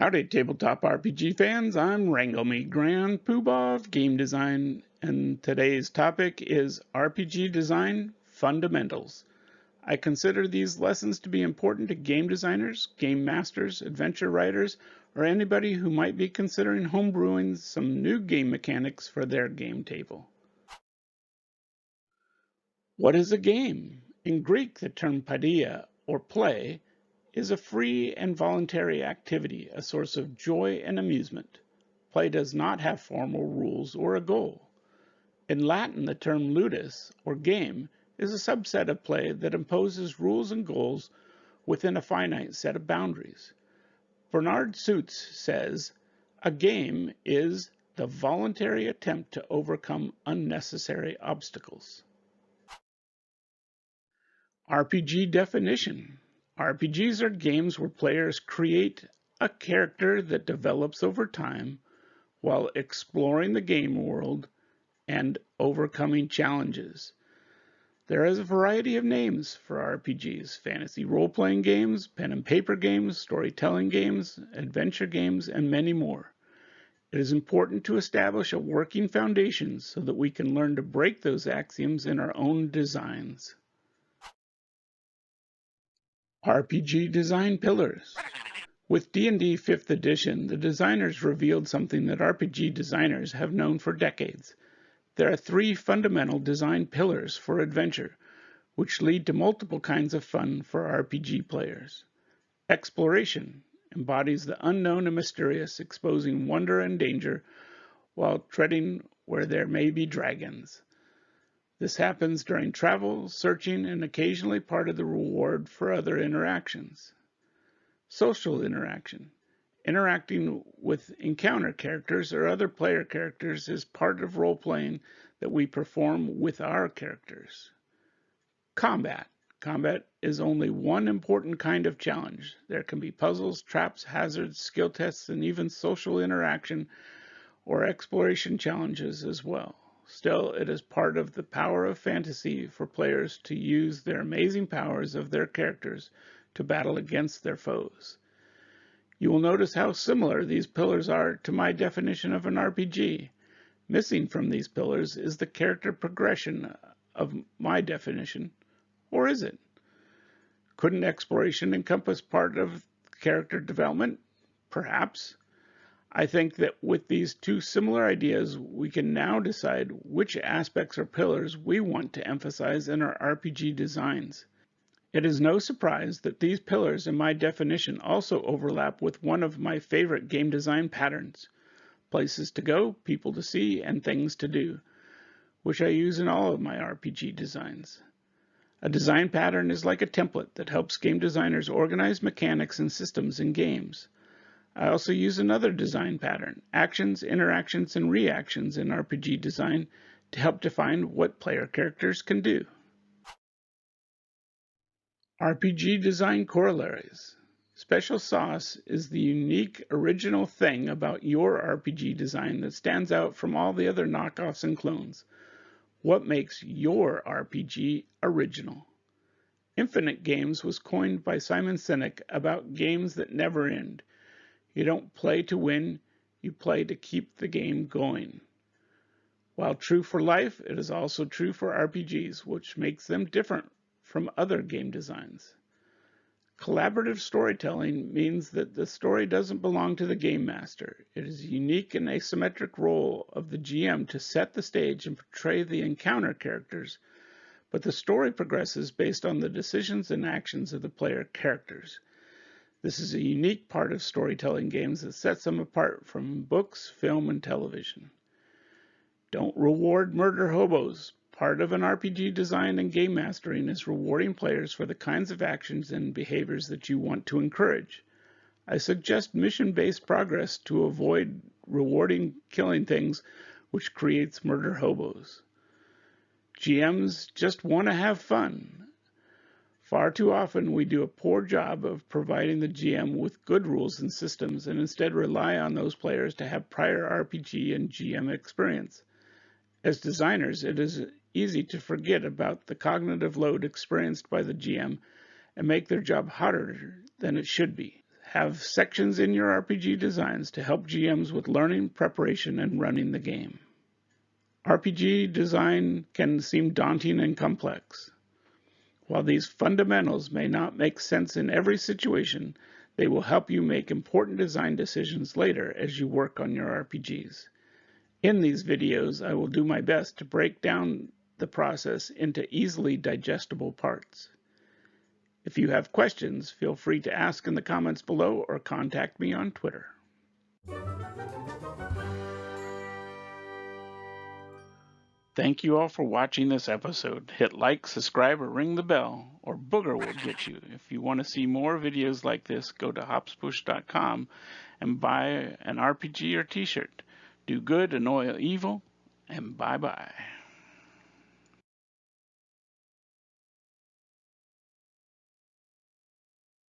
Howdy Tabletop RPG fans, I'm Wrangle-Me Grand Poobah of Game Design, and today's topic is RPG Design Fundamentals. I consider these lessons to be important to game designers, game masters, adventure writers, or anybody who might be considering homebrewing some new game mechanics for their game table. What is a game? In Greek, the term paideia, or play, is a free and voluntary activity, a source of joy and amusement. Play does not have formal rules or a goal. In Latin, the term ludus, or game, is a subset of play that imposes rules and goals within a finite set of boundaries. Bernard Suits says, "A game is the voluntary attempt to overcome unnecessary obstacles." RPG definition. RPGs are games where players create a character that develops over time while exploring the game world and overcoming challenges. There is a variety of names for RPGs: fantasy role-playing games, pen and paper games, storytelling games, adventure games, and many more. It is important to establish a working foundation so that we can learn to break those axioms in our own designs. RPG Design Pillars. With D&D 5th edition, the designers revealed something that RPG designers have known for decades. There are 3 fundamental design pillars for adventure, which lead to multiple kinds of fun for RPG players. Exploration embodies the unknown and mysterious, exposing wonder and danger while treading where there may be dragons. This happens during travel, searching, and occasionally part of the reward for other interactions. Social interaction. Interacting with encounter characters or other player characters is part of role-playing that we perform with our characters. Combat. Combat is only one important kind of challenge. There can be puzzles, traps, hazards, skill tests, and even social interaction or exploration challenges as well. Still, it is part of the power of fantasy for players to use their amazing powers of their characters to battle against their foes. You will notice how similar these pillars are to my definition of an RPG. Missing from these pillars is the character progression of my definition. Or is it? Couldn't exploration encompass part of character development? Perhaps. I think that with these 2 similar ideas, we can now decide which aspects or pillars we want to emphasize in our RPG designs. It is no surprise that these pillars in my definition also overlap with one of my favorite game design patterns: places to go, people to see, and things to do, which I use in all of my RPG designs. A design pattern is like a template that helps game designers organize mechanics and systems in games. I also use another design pattern: actions, interactions, and reactions in RPG design to help define what player characters can do. RPG design corollaries. Special sauce is the unique, original thing about your RPG design that stands out from all the other knockoffs and clones. What makes your RPG original? Infinite Games was coined by Simon Sinek about games that never end. You don't play to win, you play to keep the game going. While true for life, it is also true for RPGs, which makes them different from other game designs. Collaborative storytelling means that the story doesn't belong to the game master. It is a unique and asymmetric role of the GM to set the stage and portray the encounter characters, but the story progresses based on the decisions and actions of the player characters. This is a unique part of storytelling games that sets them apart from books, film, and television. Don't reward murder hobos. Part of an RPG design and game mastering is rewarding players for the kinds of actions and behaviors that you want to encourage. I suggest mission-based progress to avoid rewarding killing things, which creates murder hobos. GMs just want to have fun. Far too often we do a poor job of providing the GM with good rules and systems and instead rely on those players to have prior RPG and GM experience. As designers, it is easy to forget about the cognitive load experienced by the GM and make their job harder than it should be. Have sections in your RPG designs to help GMs with learning, preparation, and running the game. RPG design can seem daunting and complex. While these fundamentals may not make sense in every situation, they will help you make important design decisions later as you work on your RPGs. In these videos, I will do my best to break down the process into easily digestible parts. If you have questions, feel free to ask in the comments below or contact me on Twitter. Thank you all for watching this episode. Hit like, subscribe, or ring the bell, or Booger will get you. If you want to see more videos like this, go to hopspush.com and buy an RPG or t-shirt. Do good, annoy evil, and bye-bye.